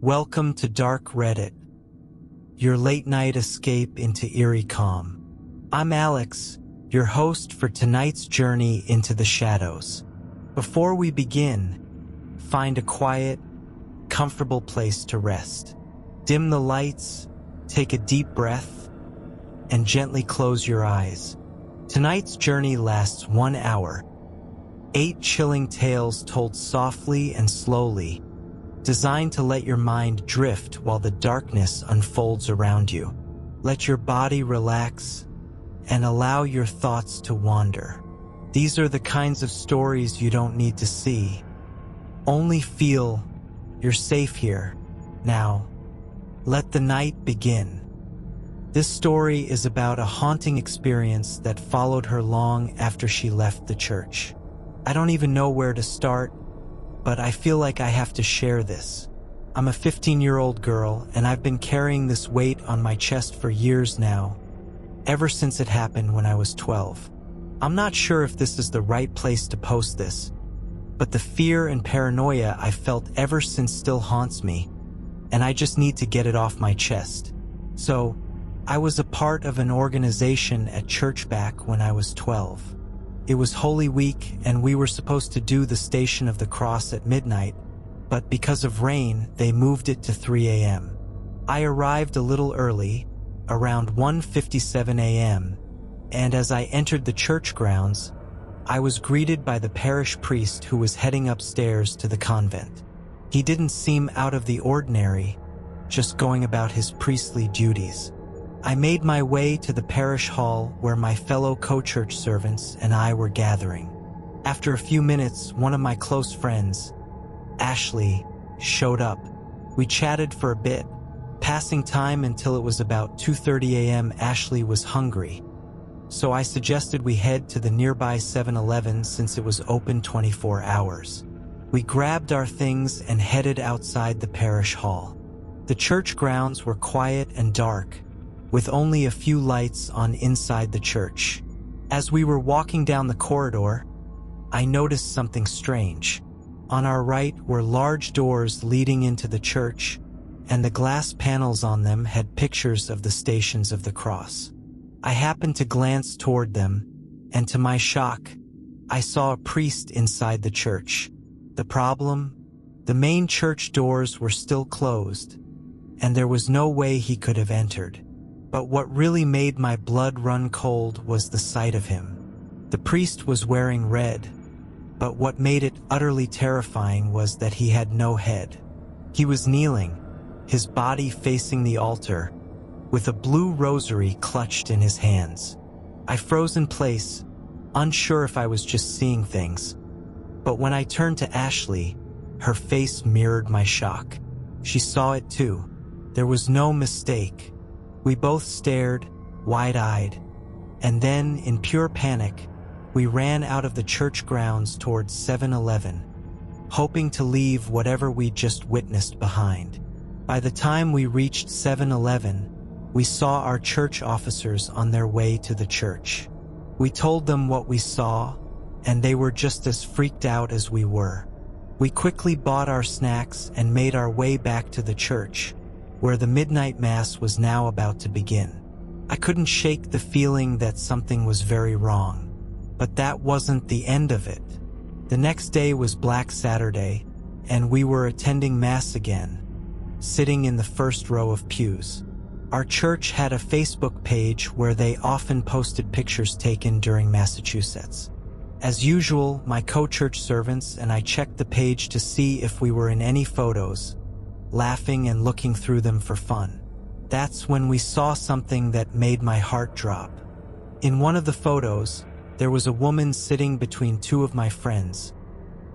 Welcome to Dark Reddit, your late-night escape into eerie calm. I'm Alex, your host for tonight's journey into the shadows. Before we begin, find a quiet, comfortable place to rest. Dim the lights, take a deep breath, and gently close your eyes. Tonight's journey lasts 1 hour. 8 chilling tales told softly and slowly, designed to let your mind drift while the darkness unfolds around you. Let your body relax and allow your thoughts to wander. These are the kinds of stories you don't need to see. Only feel. You're safe here. Now, let the night begin. This story is about a haunting experience that followed her long after she left the church. I don't even know where to start, but I feel like I have to share this. I'm a 15-year-old girl, and I've been carrying this weight on my chest for years now, ever since it happened when I was 12. I'm not sure if this is the right place to post this, but the fear and paranoia I felt ever since still haunts me, and I just need to get it off my chest. So, I was a part of an organization at church back when I was 12. It was Holy Week, and we were supposed to do the Station of the Cross at midnight, but because of rain, they moved it to 3 a.m. I arrived a little early, around 1:57 a.m., and as I entered the church grounds, I was greeted by the parish priest who was heading upstairs to the convent. He didn't seem out of the ordinary, just going about his priestly duties. I made my way to the parish hall where my fellow co-church servants and I were gathering. After a few minutes, one of my close friends, Ashley, showed up. We chatted for a bit, passing time until it was about 2:30 a.m. Ashley was hungry, so I suggested we head to the nearby 7-Eleven since it was open 24 hours. We grabbed our things and headed outside the parish hall. The church grounds were quiet and dark, with only a few lights on inside the church. As we were walking down the corridor, I noticed something strange. On our right were large doors leading into the church, and the glass panels on them had pictures of the Stations of the Cross. I happened to glance toward them, and to my shock, I saw a priest inside the church. The problem? The main church doors were still closed, and there was no way he could have entered. But what really made my blood run cold was the sight of him. The priest was wearing red, but what made it utterly terrifying was that he had no head. He was kneeling, his body facing the altar, with a blue rosary clutched in his hands. I froze in place, unsure if I was just seeing things. But when I turned to Ashley, her face mirrored my shock. She saw it too. There was no mistake. We both stared, wide-eyed, and then, in pure panic, we ran out of the church grounds towards 7-Eleven, hoping to leave whatever we'd just witnessed behind. By the time we reached 7-Eleven, we saw our church officers on their way to the church. We told them what we saw, and they were just as freaked out as we were. We quickly bought our snacks and made our way back to the church, where the midnight mass was now about to begin. I couldn't shake the feeling that something was very wrong, but that wasn't the end of it. The next day was Black Saturday, and we were attending mass again, sitting in the first row of pews. Our church had a Facebook page where they often posted pictures taken during Massachusetts. As usual, my co-church servants and I checked the page to see if we were in any photos, laughing and looking through them for fun. That's when we saw something that made my heart drop. In one of the photos, there was a woman sitting between two of my friends,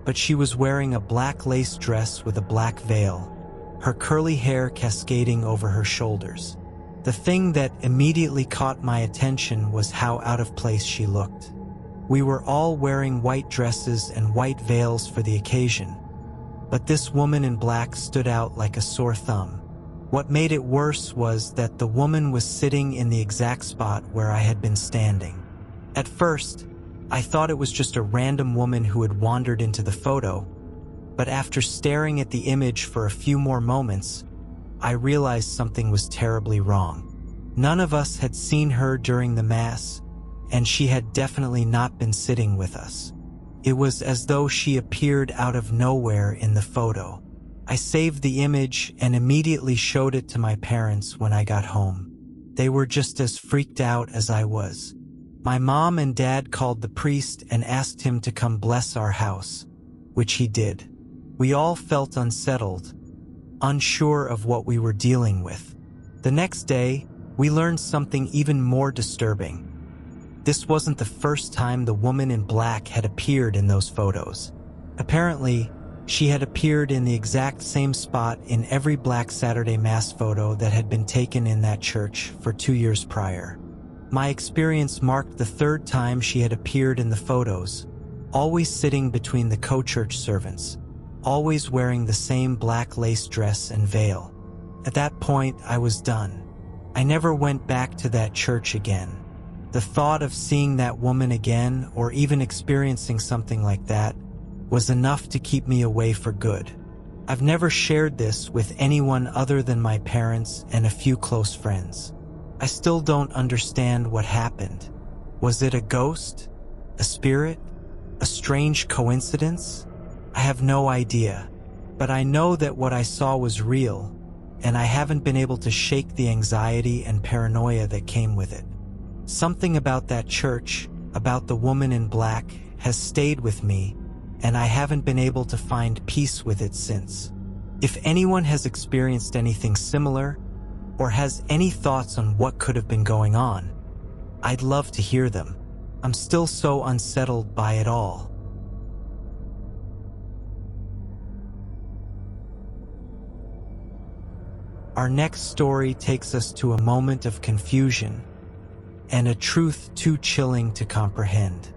but she was wearing a black lace dress with a black veil, her curly hair cascading over her shoulders. The thing that immediately caught my attention was how out of place she looked. We were all wearing white dresses and white veils for the occasion, but this woman in black stood out like a sore thumb. What made it worse was that the woman was sitting in the exact spot where I had been standing. At first, I thought it was just a random woman who had wandered into the photo, but after staring at the image for a few more moments, I realized something was terribly wrong. None of us had seen her during the Mass, and she had definitely not been sitting with us. It was as though she appeared out of nowhere in the photo. I saved the image and immediately showed it to my parents when I got home. They were just as freaked out as I was. My mom and dad called the priest and asked him to come bless our house, which he did. We all felt unsettled, unsure of what we were dealing with. The next day, we learned something even more disturbing. This wasn't the first time the woman in black had appeared in those photos. Apparently, she had appeared in the exact same spot in every Black Saturday Mass photo that had been taken in that church for 2 years prior. My experience marked the third time she had appeared in the photos, always sitting between the co-church servants, always wearing the same black lace dress and veil. At that point, I was done. I never went back to that church again. The thought of seeing that woman again, or even experiencing something like that, was enough to keep me away for good. I've never shared this with anyone other than my parents and a few close friends. I still don't understand what happened. Was it a ghost? A spirit? A strange coincidence? I have no idea. But I know that what I saw was real, and I haven't been able to shake the anxiety and paranoia that came with it. Something about that church, about the woman in black, has stayed with me, and I haven't been able to find peace with it since. If anyone has experienced anything similar, or has any thoughts on what could have been going on, I'd love to hear them. I'm still so unsettled by it all. Our next story takes us to a moment of confusion and a truth too chilling to comprehend.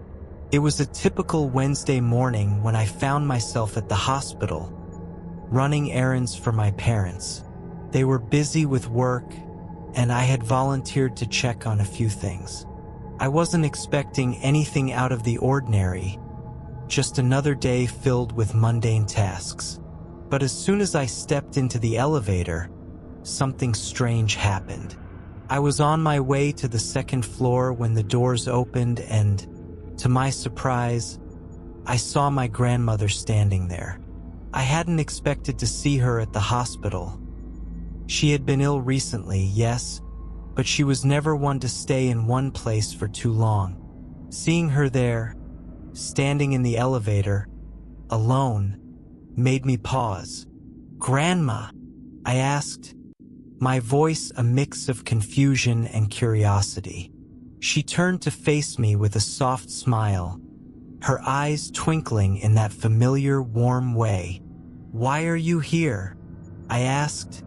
It was a typical Wednesday morning when I found myself at the hospital, running errands for my parents. They were busy with work, and I had volunteered to check on a few things. I wasn't expecting anything out of the ordinary, just another day filled with mundane tasks. But as soon as I stepped into the elevator, something strange happened. I was on my way to the second floor when the doors opened and, to my surprise, I saw my grandmother standing there. I hadn't expected to see her at the hospital. She had been ill recently, yes, but she was never one to stay in one place for too long. Seeing her there, standing in the elevator, alone, made me pause. "Grandma?" I asked, my voice a mix of confusion and curiosity. She turned to face me with a soft smile, her eyes twinkling in that familiar, warm way. "Why are you here?" I asked,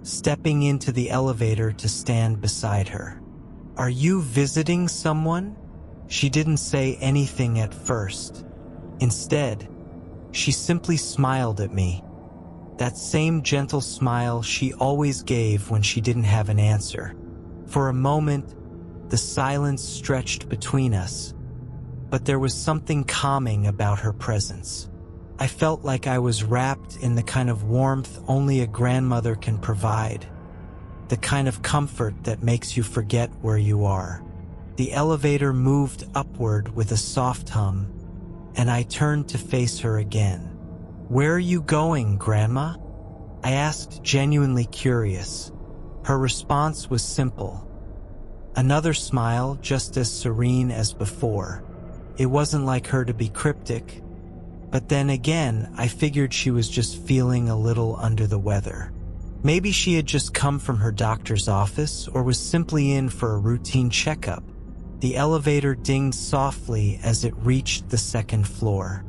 stepping into the elevator to stand beside her. "Are you visiting someone?" She didn't say anything at first. Instead, she simply smiled at me. That same gentle smile she always gave when she didn't have an answer. For a moment, the silence stretched between us, but there was something calming about her presence. I felt like I was wrapped in the kind of warmth only a grandmother can provide, the kind of comfort that makes you forget where you are. The elevator moved upward with a soft hum, and I turned to face her again. "Where are you going, Grandma?" I asked, genuinely curious. Her response was simple. Another smile, just as serene as before. It wasn't like her to be cryptic, but then again, I figured she was just feeling a little under the weather. Maybe she had just come from her doctor's office or was simply in for a routine checkup. The elevator dinged softly as it reached the second floor.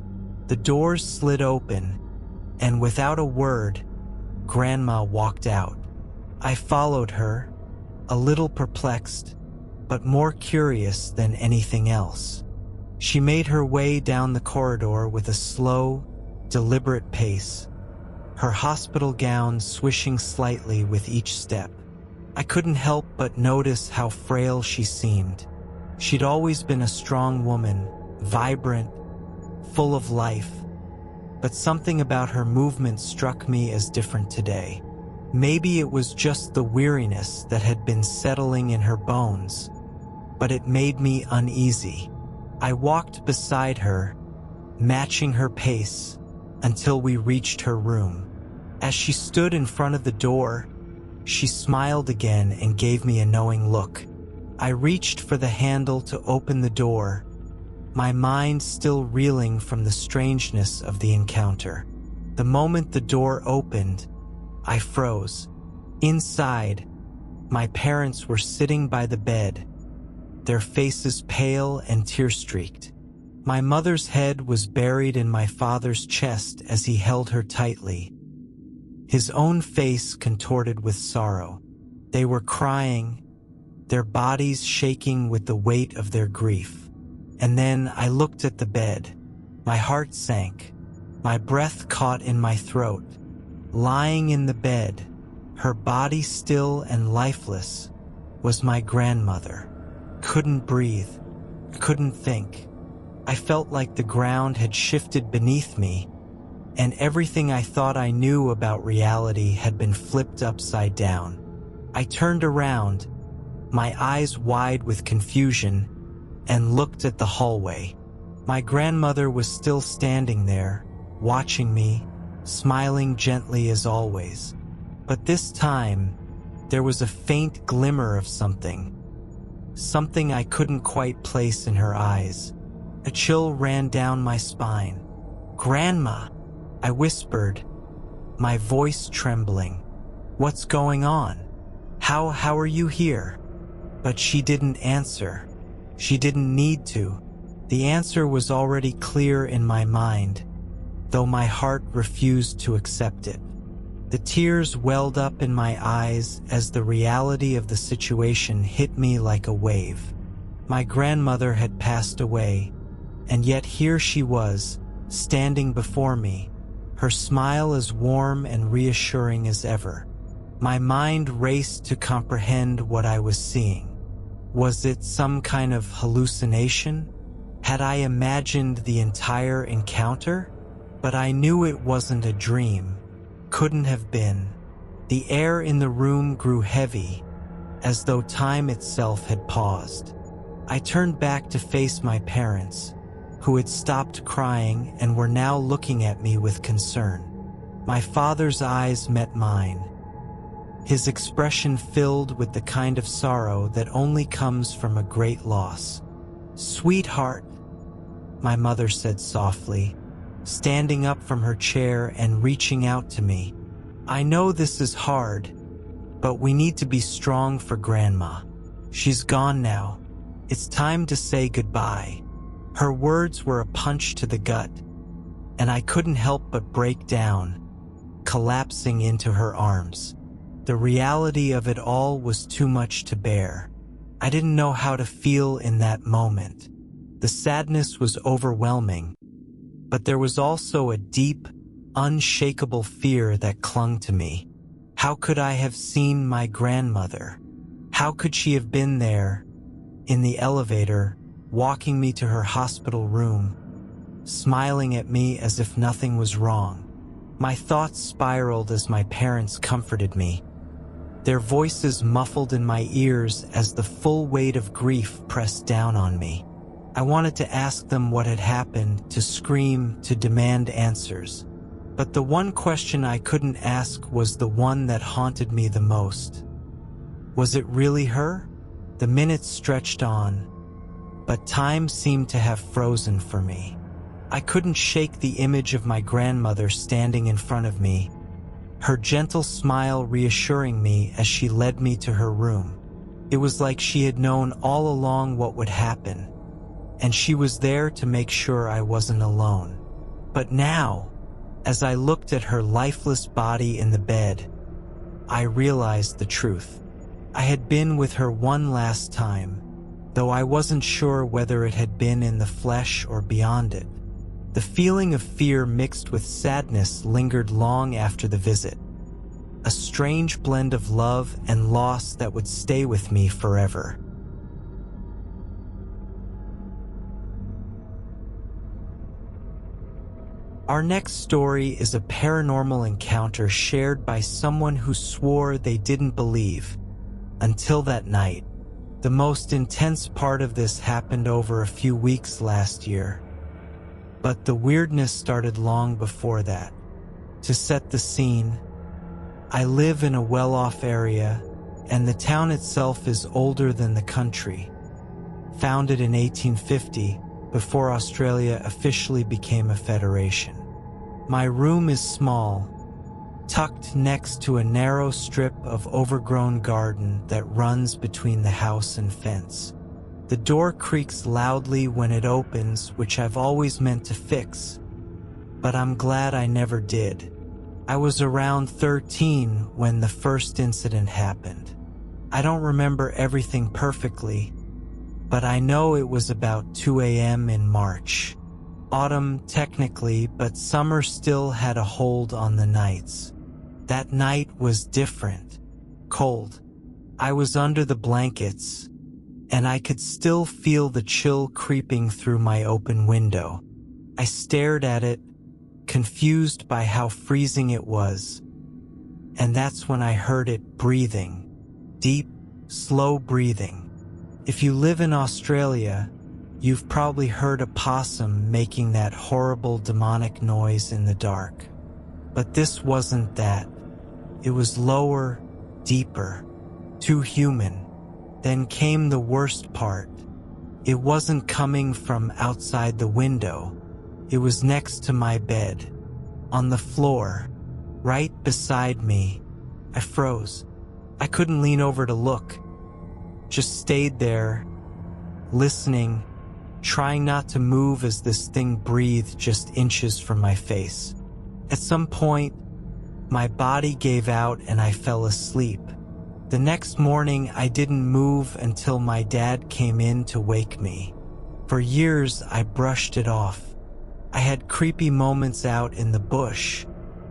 The doors slid open, and without a word, Grandma walked out. I followed her, a little perplexed, but more curious than anything else. She made her way down the corridor with a slow, deliberate pace, her hospital gown swishing slightly with each step. I couldn't help but notice how frail she seemed. She'd always been a strong woman, vibrant, full of life. but something about her movement struck me as different today. Maybe it was just the weariness that had been settling in her bones, but it made me uneasy. I walked beside her, matching her pace, until we reached her room. As she stood in front of the door, she smiled again and gave me a knowing look. I reached for the handle to open the door, my mind still reeling from the strangeness of the encounter. The moment the door opened, I froze. Inside, my parents were sitting by the bed, their faces pale and tear-streaked. My mother's head was buried in my father's chest as he held her tightly, his own face contorted with sorrow. They were crying, their bodies shaking with the weight of their grief. And then I looked at the bed. My heart sank. My breath caught in my throat. Lying in the bed, her body still and lifeless, was my grandmother. Couldn't breathe. Couldn't think. I felt like the ground had shifted beneath me, and everything I thought I knew about reality had been flipped upside down. I turned around, my eyes wide with confusion, and looked at the hallway. My grandmother was still standing there, watching me, smiling gently as always. But this time, there was a faint glimmer of something I couldn't quite place in her eyes. A chill ran down my spine. "Grandma," I whispered, my voice trembling. "What's going on? How are you here?" But she didn't answer. She didn't need to. The answer was already clear in my mind, though my heart refused to accept it. The tears welled up in my eyes as the reality of the situation hit me like a wave. My grandmother had passed away, and yet here she was, standing before me, her smile as warm and reassuring as ever. My mind raced to comprehend what I was seeing. Was it some kind of hallucination? Had I imagined the entire encounter? But I knew it wasn't a dream. Couldn't have been. The air in the room grew heavy, as though time itself had paused. I turned back to face my parents, who had stopped crying and were now looking at me with concern. My father's eyes met mine, his expression filled with the kind of sorrow that only comes from a great loss. "Sweetheart," my mother said softly, standing up from her chair and reaching out to me. "I know this is hard, but we need to be strong for Grandma. She's gone now. It's time to say goodbye." Her words were a punch to the gut, and I couldn't help but break down, collapsing into her arms. The reality of it all was too much to bear. I didn't know how to feel in that moment. The sadness was overwhelming, but there was also a deep, unshakable fear that clung to me. How could I have seen my grandmother? How could she have been there, in the elevator, walking me to her hospital room, smiling at me as if nothing was wrong? My thoughts spiraled as my parents comforted me, their voices muffled in my ears as the full weight of grief pressed down on me. I wanted to ask them what had happened, to scream, to demand answers. But the one question I couldn't ask was the one that haunted me the most. Was it really her? The minutes stretched on, but time seemed to have frozen for me. I couldn't shake the image of my grandmother standing in front of me, her gentle smile reassuring me as she led me to her room. It was like she had known all along what would happen, and she was there to make sure I wasn't alone. But now, as I looked at her lifeless body in the bed, I realized the truth. I had been with her one last time, though I wasn't sure whether it had been in the flesh or beyond it. The feeling of fear mixed with sadness lingered long after the visit, a strange blend of love and loss that would stay with me forever. Our next story is a paranormal encounter shared by someone who swore they didn't believe until that night. The most intense part of this happened over a few weeks last year, but the weirdness started long before that. To set the scene, I live in a well-off area, and the town itself is older than the country. Founded in 1850, before Australia officially became a federation. My room is small, tucked next to a narrow strip of overgrown garden that runs between the house and fence. The door creaks loudly when it opens, which I've always meant to fix, but I'm glad I never did. I was around 13 when the first incident happened. I don't remember everything perfectly, but I know it was about 2 a.m. in March. Autumn, technically, but summer still had a hold on the nights. That night was different. Cold. I was under the blankets, and I could still feel the chill creeping through my open window. I stared at it, confused by how freezing it was. And that's when I heard it breathing. Deep, slow breathing. If you live in Australia, you've probably heard a possum making that horrible demonic noise in the dark. But this wasn't that. It was lower, deeper, too human. Then came the worst part. It wasn't coming from outside the window. It was next to my bed, on the floor, right beside me. I froze. I couldn't lean over to look. Just stayed there, listening, trying not to move as this thing breathed just inches from my face. At some point, my body gave out and I fell asleep. The next morning, I didn't move until my dad came in to wake me. For years, I brushed it off. I had creepy moments out in the bush.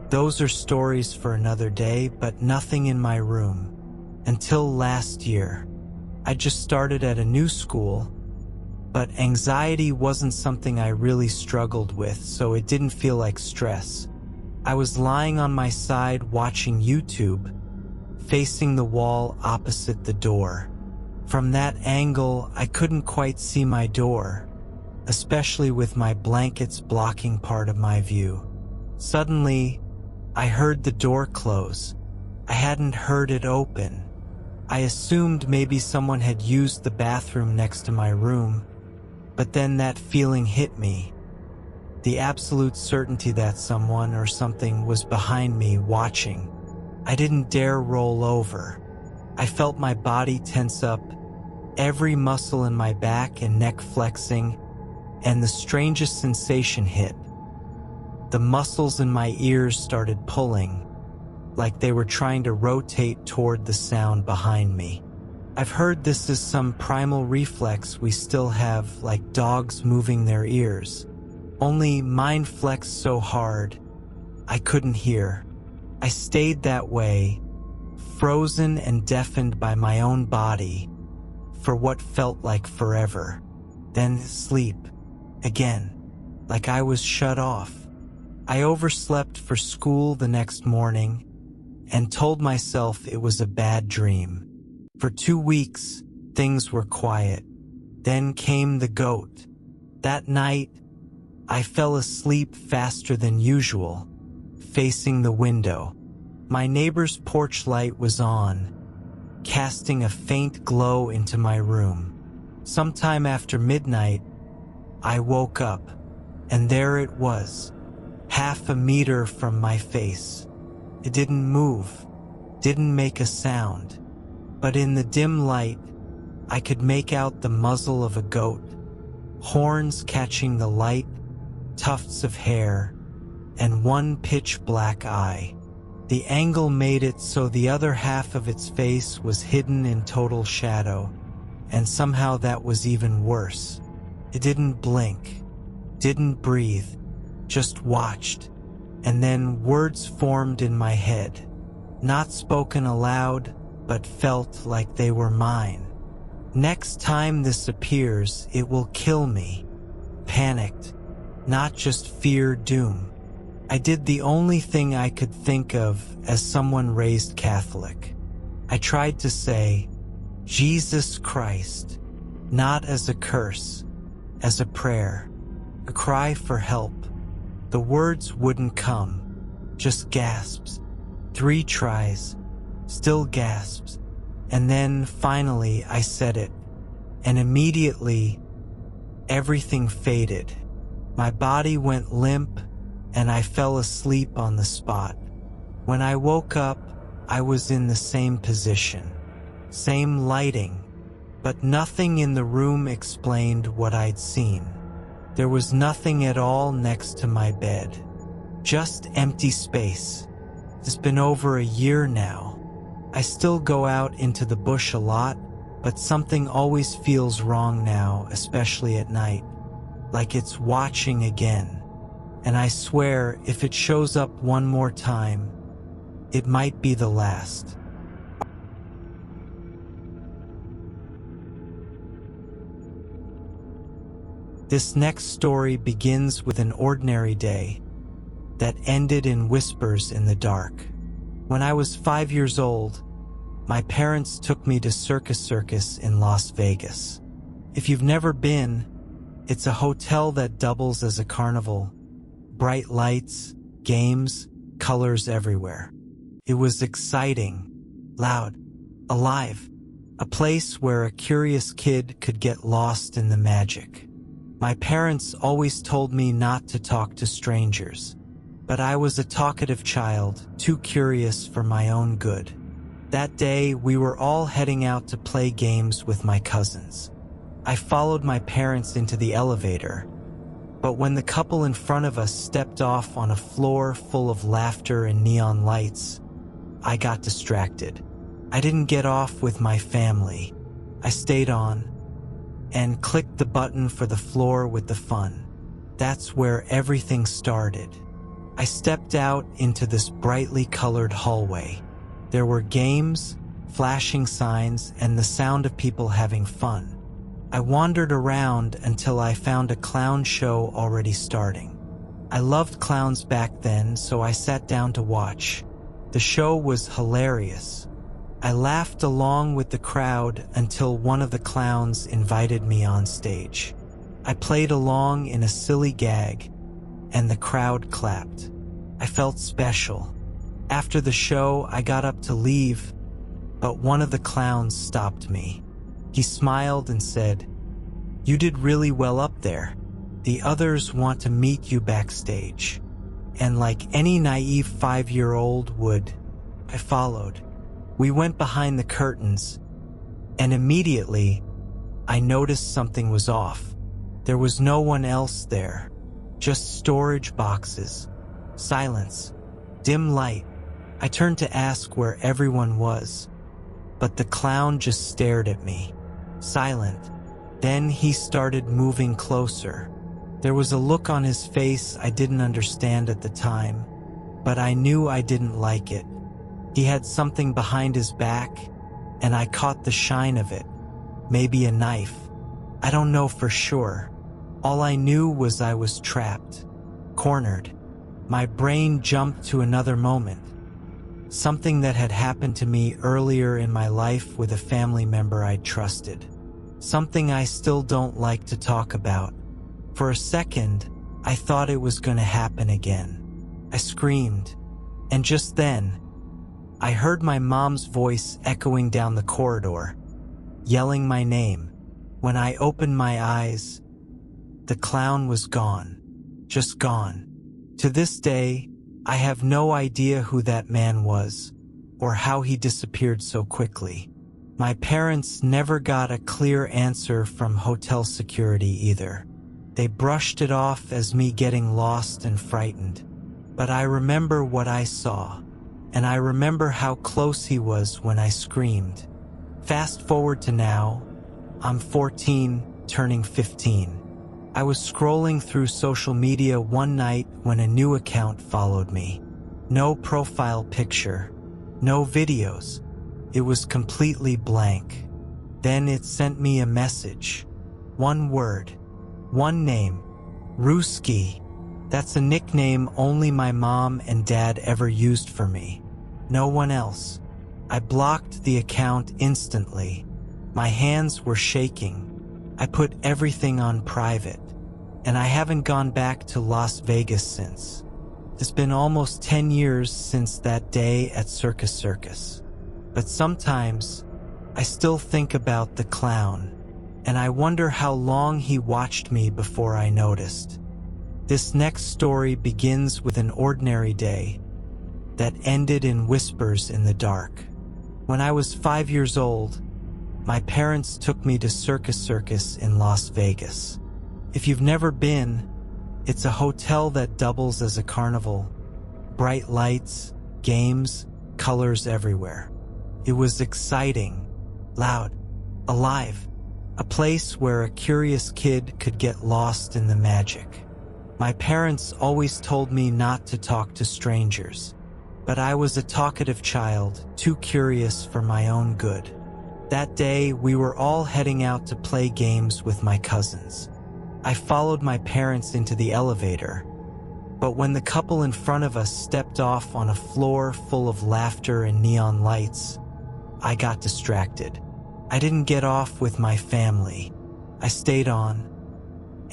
Those are stories for another day, but nothing in my room. Until last year. I just started at a new school, but anxiety wasn't something I really struggled with, so it didn't feel like stress. I was lying on my side watching YouTube, facing the wall opposite the door. From that angle, I couldn't quite see my door, especially with my blankets blocking part of my view. Suddenly, I heard the door close. I hadn't heard it open. I assumed maybe someone had used the bathroom next to my room, but then that feeling hit me. The absolute certainty that someone or something was behind me watching. I didn't dare roll over. I felt my body tense up, every muscle in my back and neck flexing, and the strangest sensation hit. The muscles in my ears started pulling, like they were trying to rotate toward the sound behind me. I've heard this is some primal reflex we still have, like dogs moving their ears. Only mine flexed so hard, I couldn't hear. I stayed that way, frozen and deafened by my own body, for what felt like forever. Then sleep. Again. Like I was shut off. I overslept for school the next morning, and told myself it was a bad dream. For 2 weeks, things were quiet. Then came the goat. That night, I fell asleep faster than usual, facing the window. My neighbor's porch light was on, casting a faint glow into my room. Sometime after midnight, I woke up, and there it was, half a meter from my face. It didn't move, didn't make a sound, but in the dim light, I could make out the muzzle of a goat, horns catching the light, tufts of hair, and one pitch-black eye. The angle made it so the other half of its face was hidden in total shadow, and somehow that was even worse. It didn't blink, didn't breathe, just watched. And then words formed in my head, not spoken aloud, but felt like they were mine. Next time this appears, it will kill me. Panicked, not just fear doom. I did the only thing I could think of as someone raised Catholic. I tried to say, Jesus Christ, not as a curse, as a prayer, a cry for help. The words wouldn't come, just gasps. 3 tries, still gasps. And then finally I said it, and immediately everything faded. My body went limp and I fell asleep on the spot. When I woke up, I was in the same position, same lighting, but nothing in the room explained what I'd seen. There was nothing at all next to my bed, just empty space. It's been over a year now. I still go out into the bush a lot, but something always feels wrong now, especially at night, like it's watching again. And I swear, if it shows up one more time, it might be the last. This next story begins with an ordinary day that ended in whispers in the dark. When I was 5 years old, my parents took me to Circus in Las Vegas. If you've never been, it's a hotel that doubles as a carnival. Bright lights, games, colors everywhere. It was exciting, loud, alive, a place where a curious kid could get lost in the magic. My parents always told me not to talk to strangers, but I was a talkative child, too curious for my own good. That day, we were all heading out to play games with my cousins. I followed my parents into the elevator, but when the couple in front of us stepped off on a floor full of laughter and neon lights, I got distracted. I didn't get off with my family. I stayed on and clicked the button for the floor with the fun. That's where everything started. I stepped out into this brightly colored hallway. There were games, flashing signs, and the sound of people having fun. I wandered around until I found a clown show already starting. I loved clowns back then, so I sat down to watch. The show was hilarious. I laughed along with the crowd until one of the clowns invited me on stage. I played along in a silly gag, and the crowd clapped. I felt special. After the show, I got up to leave, but one of the clowns stopped me. He smiled and said, "You did really well up there. The others want to meet you backstage." And like any naive 5-year-old would, I followed. We went behind the curtains, and immediately, I noticed something was off. There was no one else there, just storage boxes, silence, dim light. I turned to ask where everyone was, but the clown just stared at me, silent. Then he started moving closer. There was a look on his face I didn't understand at the time, but I knew I didn't like it. He had something behind his back, and I caught the shine of it. Maybe a knife. I don't know for sure. All I knew was I was trapped, cornered. My brain jumped to another moment. Something that had happened to me earlier in my life with a family member I trusted. Something I still don't like to talk about. For a second, I thought it was going to happen again. I screamed, and just then, I heard my mom's voice echoing down the corridor, yelling my name. When I opened my eyes, the clown was gone, just gone. To this day, I have no idea who that man was, or how he disappeared so quickly. My parents never got a clear answer from hotel security either. They brushed it off as me getting lost and frightened. But I remember what I saw, and I remember how close he was when I screamed. Fast forward to now, I'm 14, turning 15. I was scrolling through social media one night when a new account followed me. No profile picture, no videos. It was completely blank. Then it sent me a message. One word, one name, Ruski. That's a nickname only my mom and dad ever used for me. No one else. I blocked the account instantly. My hands were shaking. I put everything on private, and I haven't gone back to Las Vegas since. It's been almost 10 years since that day at Circus. But sometimes, I still think about the clown, and I wonder how long he watched me before I noticed. This next story begins with an ordinary day that ended in whispers in the dark. When I was 5 years old, my parents took me to Circus in Las Vegas. If you've never been, it's a hotel that doubles as a carnival. Bright lights, games, colors everywhere. It was exciting, loud, alive, a place where a curious kid could get lost in the magic. My parents always told me not to talk to strangers, but I was a talkative child, too curious for my own good. That day, we were all heading out to play games with my cousins. I followed my parents into the elevator, but when the couple in front of us stepped off on a floor full of laughter and neon lights, I got distracted. I didn't get off with my family. I stayed on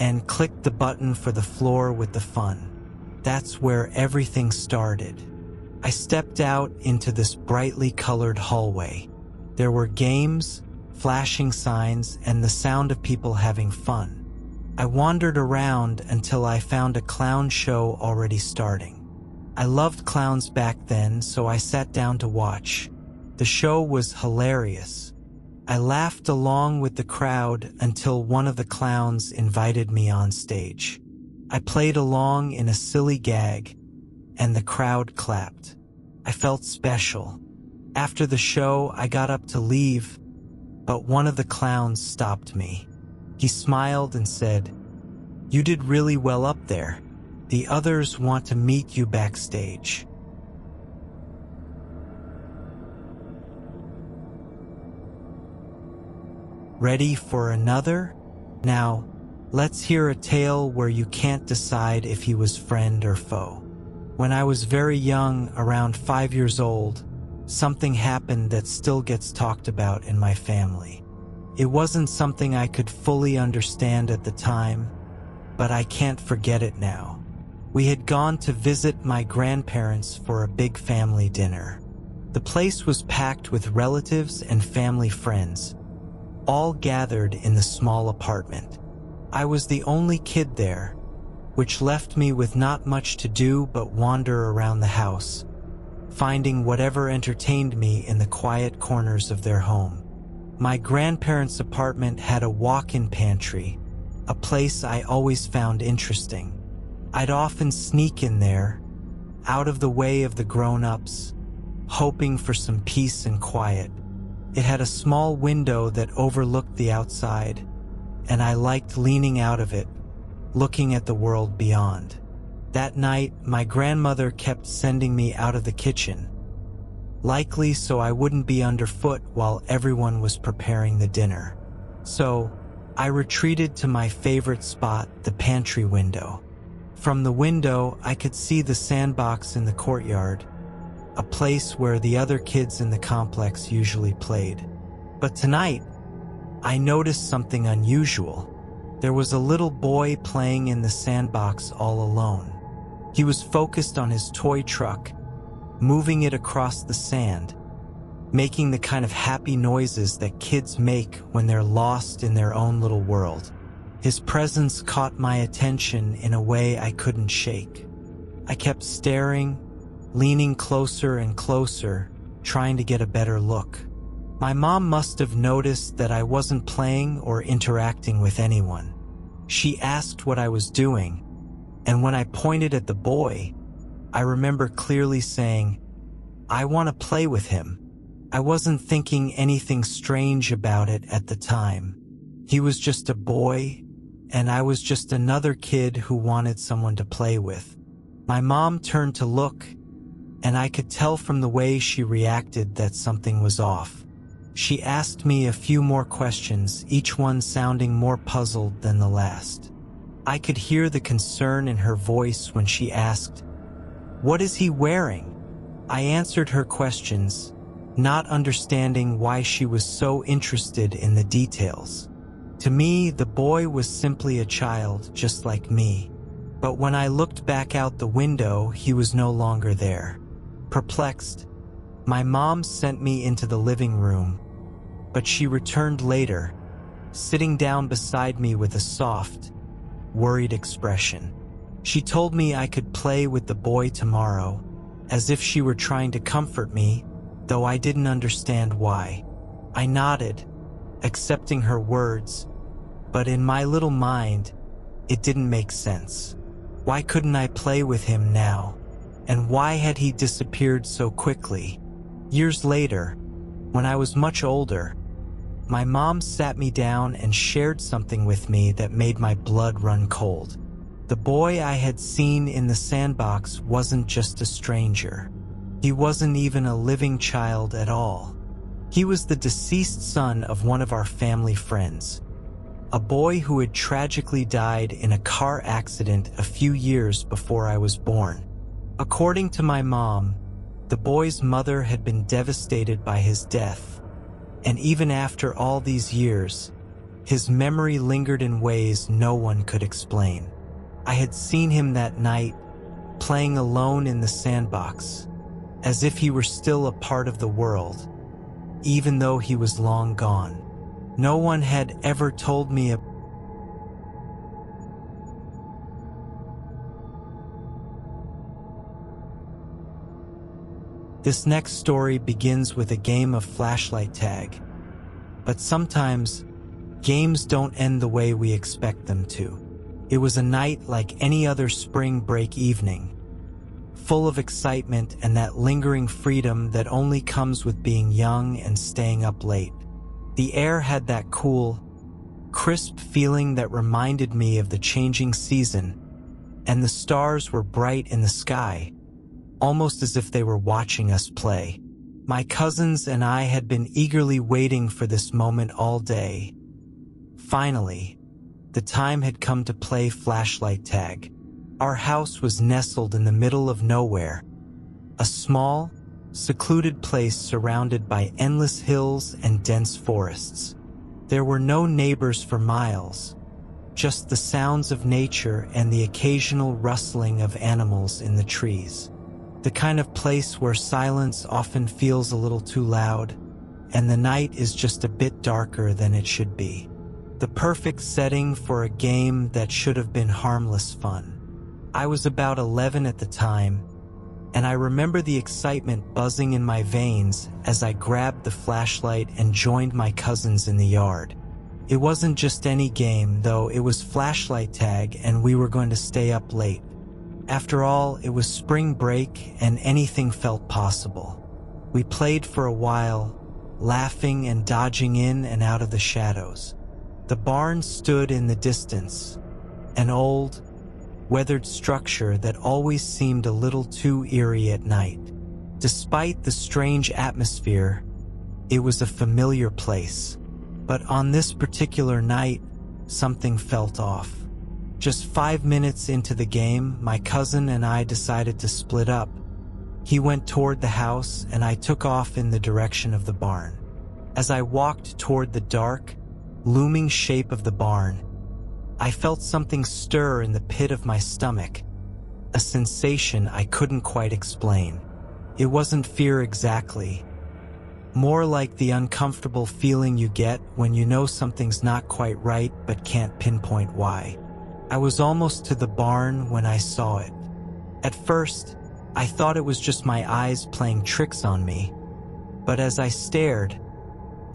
and clicked the button for the floor with the fun. That's where everything started. I stepped out into this brightly colored hallway. There were games, flashing signs, and the sound of people having fun. I wandered around until I found a clown show already starting. I loved clowns back then, so I sat down to watch. The show was hilarious. I laughed along with the crowd until one of the clowns invited me on stage. I played along in a silly gag, and the crowd clapped. I felt special. After the show, I got up to leave, but one of the clowns stopped me. He smiled and said, "You did really well up there. The others want to meet you backstage." Ready for another? Now, let's hear a tale where you can't decide if he was friend or foe. When I was very young, around 5 years old, something happened that still gets talked about in my family. It wasn't something I could fully understand at the time, but I can't forget it now. We had gone to visit my grandparents for a big family dinner. The place was packed with relatives and family friends, all gathered in the small apartment. I was the only kid there, which left me with not much to do but wander around the house, finding whatever entertained me in the quiet corners of their home. My grandparents' apartment had a walk-in pantry, a place I always found interesting. I'd often sneak in there, out of the way of the grown-ups, hoping for some peace and quiet. It had a small window that overlooked the outside, and I liked leaning out of it, looking at the world beyond. That night, my grandmother kept sending me out of the kitchen, likely so I wouldn't be underfoot while everyone was preparing the dinner. So, I retreated to my favorite spot, the pantry window. From the window, I could see the sandbox in the courtyard, a place where the other kids in the complex usually played. But tonight, I noticed something unusual. There was a little boy playing in the sandbox all alone. He was focused on his toy truck, moving it across the sand, making the kind of happy noises that kids make when they're lost in their own little world. His presence caught my attention in a way I couldn't shake. I kept staring, leaning closer and closer, trying to get a better look. My mom must have noticed that I wasn't playing or interacting with anyone. She asked what I was doing, and when I pointed at the boy, I remember clearly saying, "I want to play with him." I wasn't thinking anything strange about it at the time. He was just a boy, and I was just another kid who wanted someone to play with. My mom turned to look, and I could tell from the way she reacted that something was off. She asked me a few more questions, each one sounding more puzzled than the last. I could hear the concern in her voice when she asked, "What is he wearing?" I answered her questions, not understanding why she was so interested in the details. To me, the boy was simply a child, just like me. But when I looked back out the window, he was no longer there. Perplexed, my mom sent me into the living room, but she returned later, sitting down beside me with a soft, worried expression. She told me I could play with the boy tomorrow, as if she were trying to comfort me, though I didn't understand why. I nodded, accepting her words, but in my little mind, it didn't make sense. Why couldn't I play with him now? And why had he disappeared so quickly? Years later, when I was much older, my mom sat me down and shared something with me that made my blood run cold. The boy I had seen in the sandbox wasn't just a stranger. He wasn't even a living child at all. He was the deceased son of one of our family friends, a boy who had tragically died in a car accident a few years before I was born. According to my mom, the boy's mother had been devastated by his death, and even after all these years, his memory lingered in ways no one could explain. I had seen him that night, playing alone in the sandbox, as if he were still a part of the world, even though he was long gone. No one had ever told me This next story begins with a game of flashlight tag, but sometimes games don't end the way we expect them to. It was a night like any other spring break evening, full of excitement and that lingering freedom that only comes with being young and staying up late. The air had that cool, crisp feeling that reminded me of the changing season, and the stars were bright in the sky, almost as if they were watching us play. My cousins and I had been eagerly waiting for this moment all day. Finally, the time had come to play flashlight tag. Our house was nestled in the middle of nowhere, a small, secluded place surrounded by endless hills and dense forests. There were no neighbors for miles, just the sounds of nature and the occasional rustling of animals in the trees. The kind of place where silence often feels a little too loud, and the night is just a bit darker than it should be. The perfect setting for a game that should have been harmless fun. I was about 11 at the time, and I remember the excitement buzzing in my veins as I grabbed the flashlight and joined my cousins in the yard. It wasn't just any game, though. It was flashlight tag, and we were going to stay up late. After all, it was spring break and anything felt possible. We played for a while, laughing and dodging in and out of the shadows. The barn stood in the distance, an old, weathered structure that always seemed a little too eerie at night. Despite the strange atmosphere, it was a familiar place. But on this particular night, something felt off. Just 5 minutes into the game, my cousin and I decided to split up. He went toward the house, and I took off in the direction of the barn. As I walked toward the dark, looming shape of the barn, I felt something stir in the pit of my stomach, a sensation I couldn't quite explain. It wasn't fear exactly, more like the uncomfortable feeling you get when you know something's not quite right but can't pinpoint why. I was almost to the barn when I saw it. At first, I thought it was just my eyes playing tricks on me, but as I stared,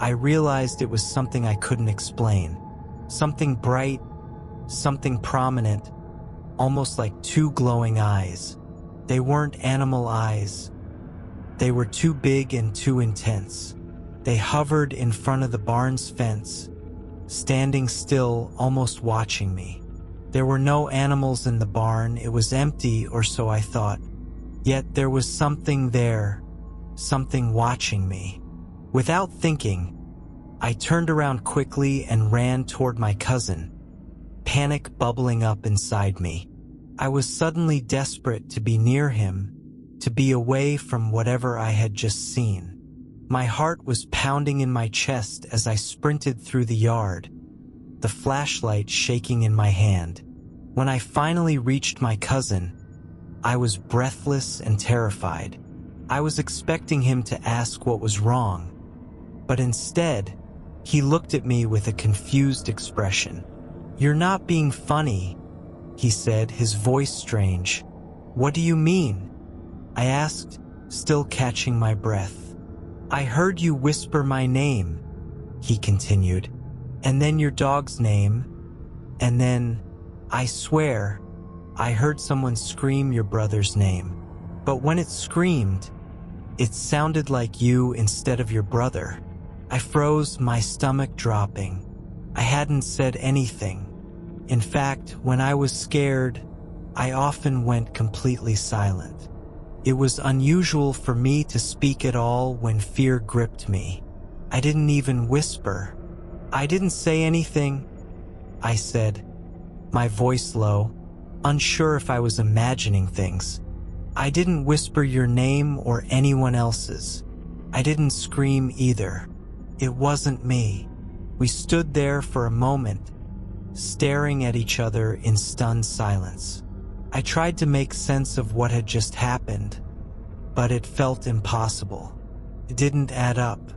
I realized it was something I couldn't explain. Something bright, something prominent, almost like two glowing eyes. They weren't animal eyes. They were too big and too intense. They hovered in front of the barn's fence, standing still, almost watching me. There were no animals in the barn. It was empty, or so I thought. Yet there was something there, something watching me. Without thinking, I turned around quickly and ran toward my cousin. panic bubbling up inside me. I was suddenly desperate to be near him, to be away from whatever I had just seen. My heart was pounding in my chest as I sprinted through the yard, the flashlight shaking in my hand. When I finally reached my cousin, I was breathless and terrified. I was expecting him to ask what was wrong, but instead, he looked at me with a confused expression. "You're not being funny," he said, his voice strange. "What do you mean?" I asked, still catching my breath. "I heard you whisper my name," he continued, "and then your dog's name, and then, I swear, I heard someone scream your brother's name. But when it screamed, it sounded like you instead of your brother." I froze, my stomach dropping. I hadn't said anything. In fact, when I was scared, I often went completely silent. It was unusual for me to speak at all when fear gripped me. I didn't even whisper. "I didn't say anything," I said, my voice low, unsure if I was imagining things. "I didn't whisper your name or anyone else's. I didn't scream either. It wasn't me." We stood there for a moment, staring at each other in stunned silence. I tried to make sense of what had just happened, but it felt impossible. It didn't add up.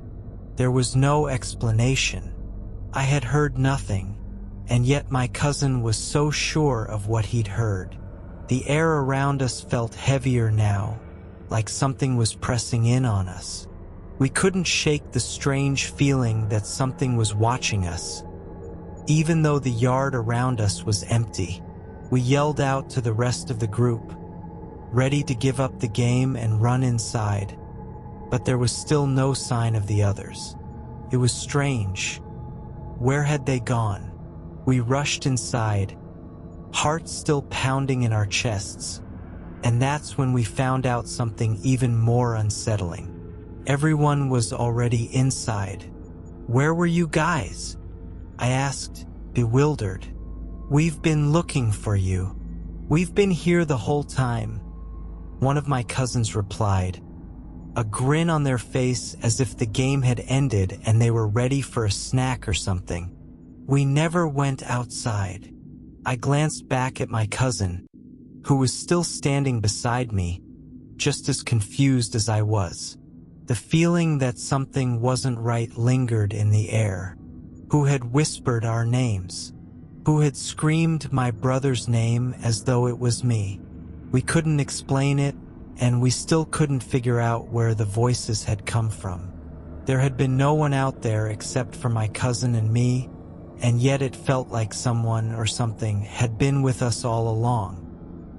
There was no explanation. I had heard nothing, and yet my cousin was so sure of what he'd heard. The air around us felt heavier now, like something was pressing in on us. We couldn't shake the strange feeling that something was watching us. Even though the yard around us was empty, we yelled out to the rest of the group, ready to give up the game and run inside. But there was still no sign of the others. It was strange. Where had they gone? We rushed inside, hearts still pounding in our chests, and that's when we found out something even more unsettling. Everyone was already inside. "Where were you guys?" I asked, bewildered. "We've been looking for you. We've been here the whole time," one of my cousins replied, a grin on their face as if the game had ended and they were ready for a snack or something. "We never went outside." I glanced back at my cousin, who was still standing beside me, just as confused as I was. The feeling that something wasn't right lingered in the air. Who had whispered our names? Who had screamed my brother's name as though it was me? We couldn't explain it, and we still couldn't figure out where the voices had come from. There had been no one out there except for my cousin and me, and yet it felt like someone or something had been with us all along.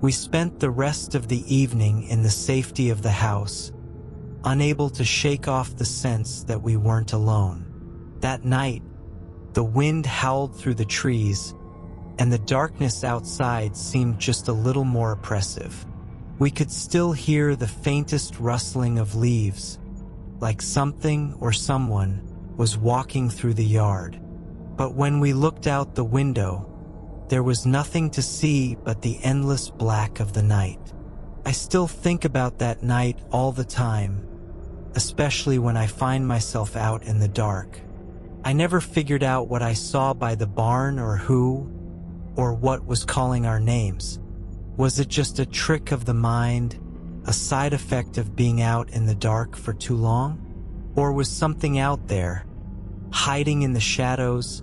We spent the rest of the evening in the safety of the house, unable to shake off the sense that we weren't alone. That night, the wind howled through the trees, and the darkness outside seemed just a little more oppressive. We could still hear the faintest rustling of leaves, like something or someone was walking through the yard. But when we looked out the window, there was nothing to see but the endless black of the night. I still think about that night all the time, especially when I find myself out in the dark. I never figured out what I saw by the barn or who or what was calling our names. Was it just a trick of the mind, a side effect of being out in the dark for too long? Or was something out there, hiding in the shadows,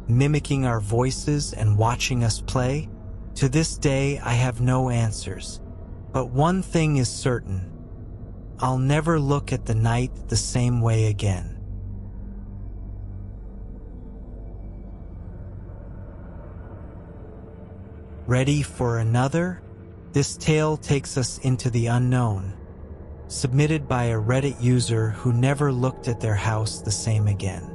mimicking our voices and watching us play? To this day, I have no answers. But one thing is certain: I'll never look at the night the same way again. Ready for another? This tale takes us into the unknown, submitted by a Reddit user who never looked at their house the same again.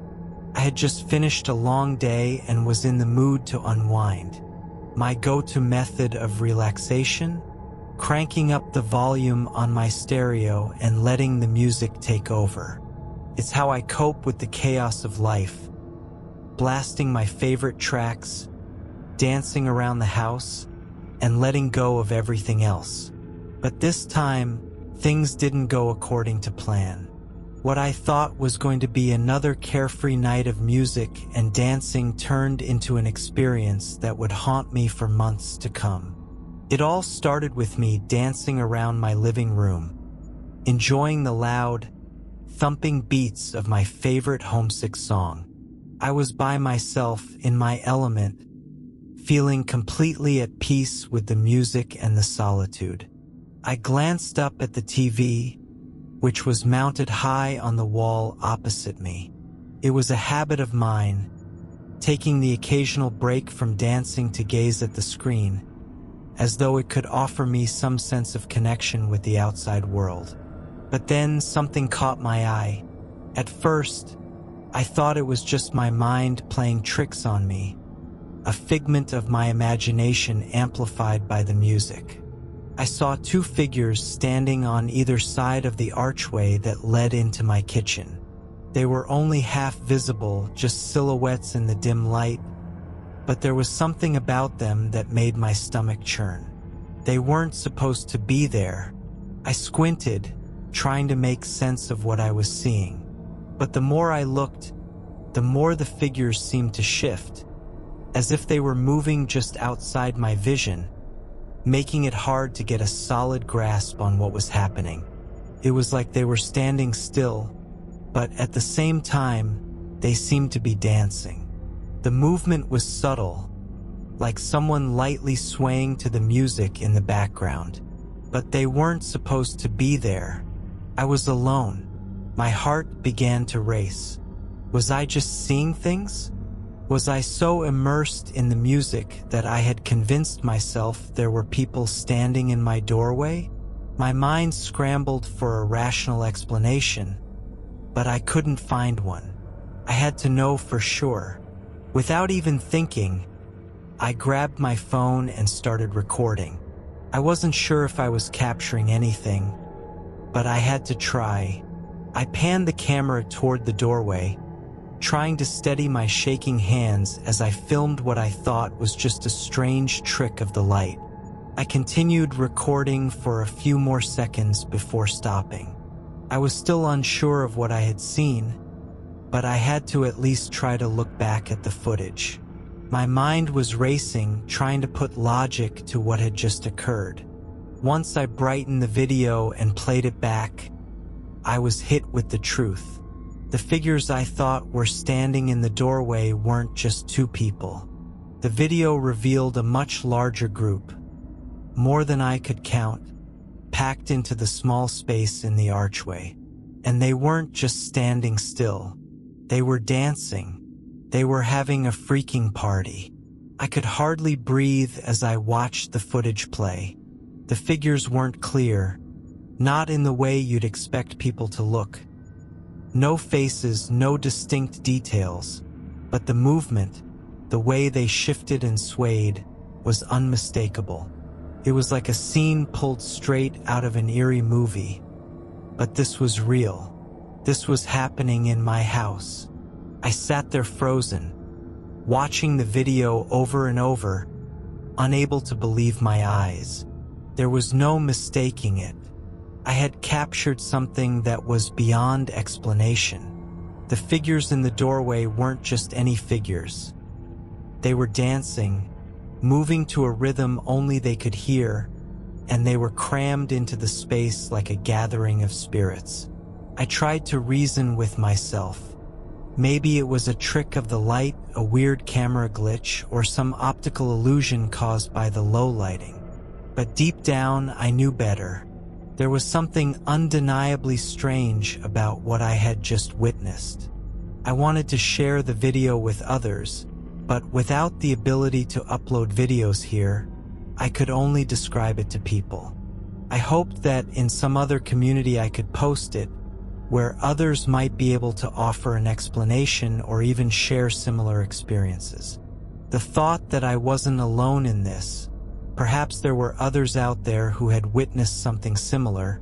I had just finished a long day and was in the mood to unwind. My go-to method of relaxation? Cranking up the volume on my stereo and letting the music take over. It's how I cope with the chaos of life. Blasting my favorite tracks, dancing around the house, and letting go of everything else. But this time, things didn't go according to plan. What I thought was going to be another carefree night of music and dancing turned into an experience that would haunt me for months to come. It all started with me dancing around my living room, enjoying the loud, thumping beats of my favorite homesick song. I was by myself in my element, feeling completely at peace with the music and the solitude. I glanced up at the TV, which was mounted high on the wall opposite me. It was a habit of mine, taking the occasional break from dancing to gaze at the screen, as though it could offer me some sense of connection with the outside world. But then something caught my eye. At first, I thought it was just my mind playing tricks on me, a figment of my imagination amplified by the music. I saw two figures standing on either side of the archway that led into my kitchen. They were only half visible, just silhouettes in the dim light, but there was something about them that made my stomach churn. They weren't supposed to be there. I squinted, trying to make sense of what I was seeing. But the more I looked, the more the figures seemed to shift, as if they were moving just outside my vision, making it hard to get a solid grasp on what was happening. It was like they were standing still, but at the same time, they seemed to be dancing. The movement was subtle, like someone lightly swaying to the music in the background. But they weren't supposed to be there. I was alone. My heart began to race. Was I just seeing things? Was I so immersed in the music that I had convinced myself there were people standing in my doorway? My mind scrambled for a rational explanation, but I couldn't find one. I had to know for sure. Without even thinking, I grabbed my phone and started recording. I wasn't sure if I was capturing anything, but I had to try. I panned the camera toward the doorway, trying to steady my shaking hands as I filmed what I thought was just a strange trick of the light. I continued recording for a few more seconds before stopping. I was still unsure of what I had seen, but I had to at least try to look back at the footage. My mind was racing, trying to put logic to what had just occurred. Once I brightened the video and played it back, I was hit with the truth. The figures I thought were standing in the doorway weren't just two people. The video revealed a much larger group, more than I could count, packed into the small space in the archway. And they weren't just standing still. They were dancing. They were having a freaking party. I could hardly breathe as I watched the footage play. The figures weren't clear, not in the way you'd expect people to look. No faces, no distinct details, but the movement, the way they shifted and swayed, was unmistakable. It was like a scene pulled straight out of an eerie movie. But this was real. This was happening in my house. I sat there frozen, watching the video over and over, unable to believe my eyes. There was no mistaking it. I had captured something that was beyond explanation. The figures in the doorway weren't just any figures. They were dancing, moving to a rhythm only they could hear, and they were crammed into the space like a gathering of spirits. I tried to reason with myself. Maybe it was a trick of the light, a weird camera glitch, or some optical illusion caused by the low lighting. But deep down, I knew better. There was something undeniably strange about what I had just witnessed. I wanted to share the video with others, but without the ability to upload videos here, I could only describe it to people. I hoped that in some other community I could post it, where others might be able to offer an explanation or even share similar experiences. The thought that I wasn't alone in this, perhaps there were others out there who had witnessed something similar,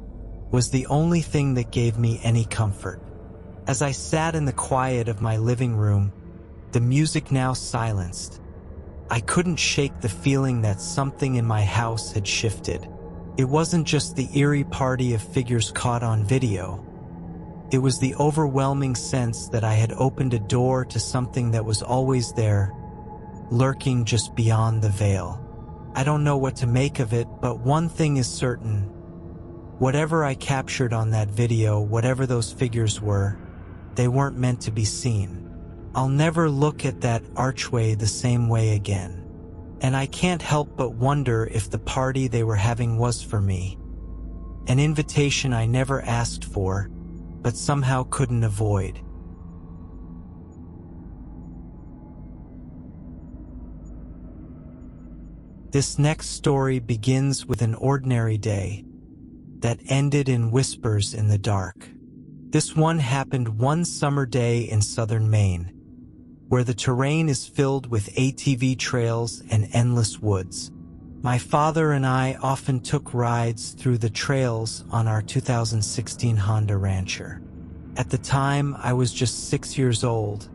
was the only thing that gave me any comfort. As I sat in the quiet of my living room, the music now silenced, I couldn't shake the feeling that something in my house had shifted. It wasn't just the eerie party of figures caught on video. It was the overwhelming sense that I had opened a door to something that was always there, lurking just beyond the veil. I don't know what to make of it, but one thing is certain. Whatever I captured on that video, whatever those figures were, they weren't meant to be seen. I'll never look at that archway the same way again. And I can't help but wonder if the party they were having was for me. An invitation I never asked for, but somehow couldn't avoid. This next story begins with an ordinary day that ended in whispers in the dark. This one happened one summer day in southern Maine, where the terrain is filled with ATV trails and endless woods. My father and I often took rides through the trails on our 2016 Honda Rancher. At the time, I was just 6 years old,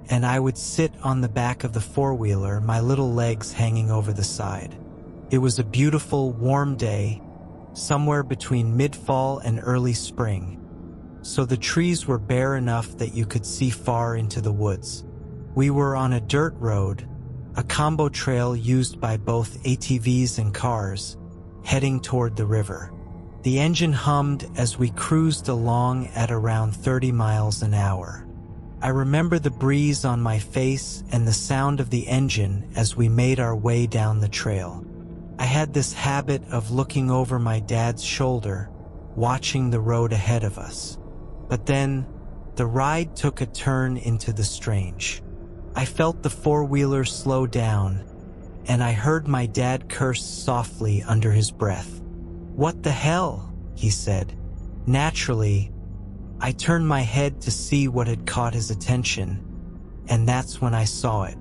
and I would sit on the back of the four-wheeler, my little legs hanging over the side. It was a beautiful, warm day, somewhere between mid-fall and early spring, so the trees were bare enough that you could see far into the woods. We were on a dirt road, a combo trail used by both ATVs and cars, heading toward the river. The engine hummed as we cruised along at around 30 miles an hour. I remember the breeze on my face and the sound of the engine as we made our way down the trail. I had this habit of looking over my dad's shoulder, watching the road ahead of us. But then, the ride took a turn into the strange. I felt the four-wheeler slow down, and I heard my dad curse softly under his breath. "What the hell?" he said. Naturally, I turned my head to see what had caught his attention, and that's when I saw it.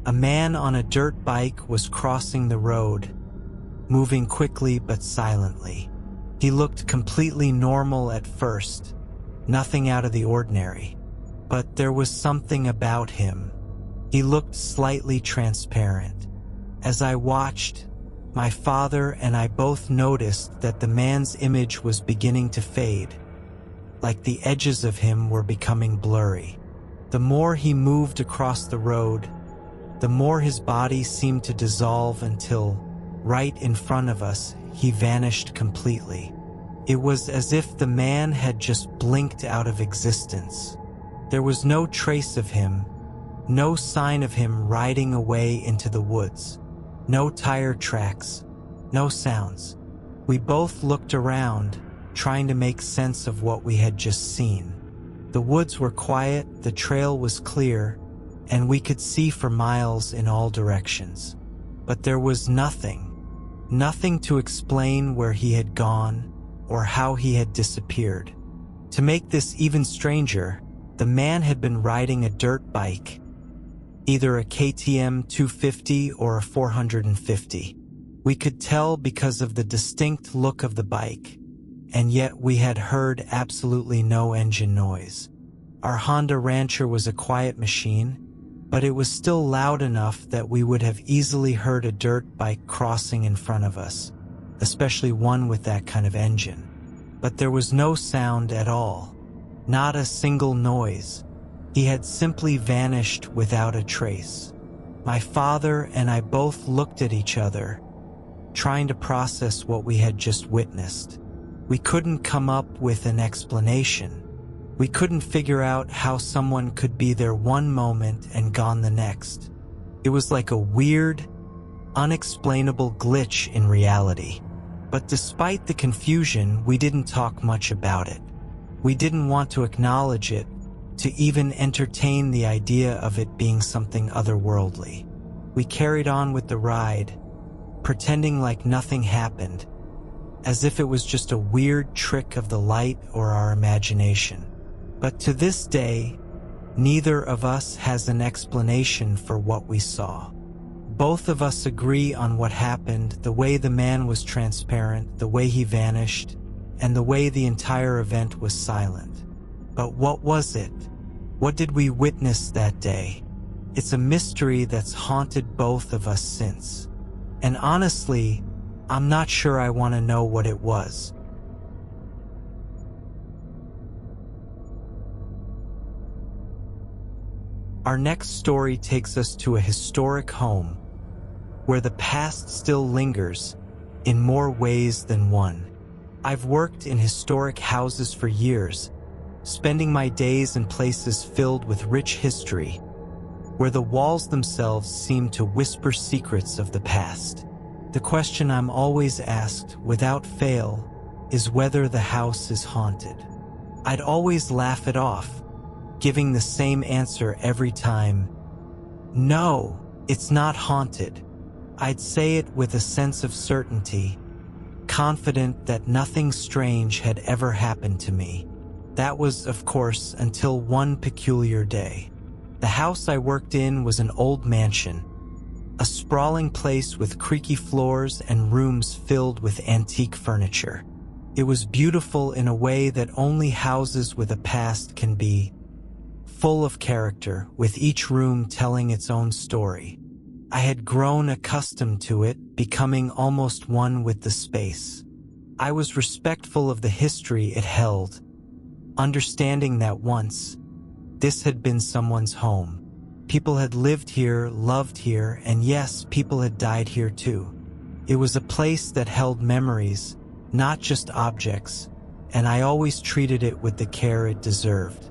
A man on a dirt bike was crossing the road, moving quickly but silently. He looked completely normal at first, nothing out of the ordinary. But there was something about him. He looked slightly transparent. As I watched, my father and I both noticed that the man's image was beginning to fade, like the edges of him were becoming blurry. The more he moved across the road, the more his body seemed to dissolve until, right in front of us, he vanished completely. It was as if the man had just blinked out of existence. There was no trace of him, no sign of him riding away into the woods. No tire tracks, no sounds. We both looked around, trying to make sense of what we had just seen. The woods were quiet, the trail was clear, and we could see for miles in all directions. But there was nothing to explain where he had gone or how he had disappeared. To make this even stranger, the man had been riding a dirt bike, either a KTM 250 or a 450. We could tell because of the distinct look of the bike, and yet we had heard absolutely no engine noise. Our Honda Rancher was a quiet machine, but it was still loud enough that we would have easily heard a dirt bike crossing in front of us, especially one with that kind of engine. But there was no sound at all, not a single noise. He had simply vanished without a trace. My father and I both looked at each other, trying to process what we had just witnessed. We couldn't come up with an explanation. We couldn't figure out how someone could be there one moment and gone the next. It was like a weird, unexplainable glitch in reality. But despite the confusion, we didn't talk much about it. We didn't want to acknowledge it, to even entertain the idea of it being something otherworldly. We carried on with the ride, pretending like nothing happened, as if it was just a weird trick of the light or our imagination. But to this day, neither of us has an explanation for what we saw. Both of us agree on what happened, the way the man was transparent, the way he vanished, and the way the entire event was silent. But what was it? What did we witness that day? It's a mystery that's haunted both of us since. And honestly, I'm not sure I want to know what it was. Our next story takes us to a historic home where the past still lingers in more ways than one. I've worked in historic houses for years, spending my days in places filled with rich history, where the walls themselves seem to whisper secrets of the past. The question I'm always asked, without fail, is whether the house is haunted. I'd always laugh it off, giving the same answer every time. No, it's not haunted. I'd say it with a sense of certainty, confident that nothing strange had ever happened to me. That was, of course, until one peculiar day. The house I worked in was an old mansion, a sprawling place with creaky floors and rooms filled with antique furniture. It was beautiful in a way that only houses with a past can be, full of character, with each room telling its own story. I had grown accustomed to it, becoming almost one with the space. I was respectful of the history it held, understanding that once, this had been someone's home. People had lived here, loved here, and yes, people had died here too. It was a place that held memories, not just objects, and I always treated it with the care it deserved.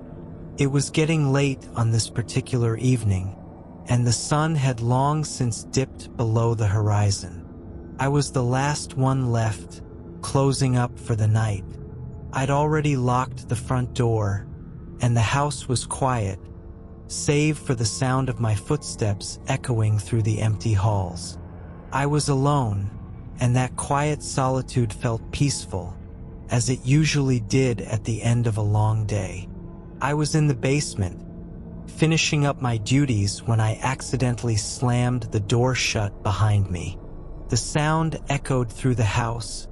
It was getting late on this particular evening, and the sun had long since dipped below the horizon. I was the last one left, closing up for the night. I'd already locked the front door, and the house was quiet, save for the sound of my footsteps echoing through the empty halls. I was alone, and that quiet solitude felt peaceful, as it usually did at the end of a long day. I was in the basement, finishing up my duties when I accidentally slammed the door shut behind me. The sound echoed through the house,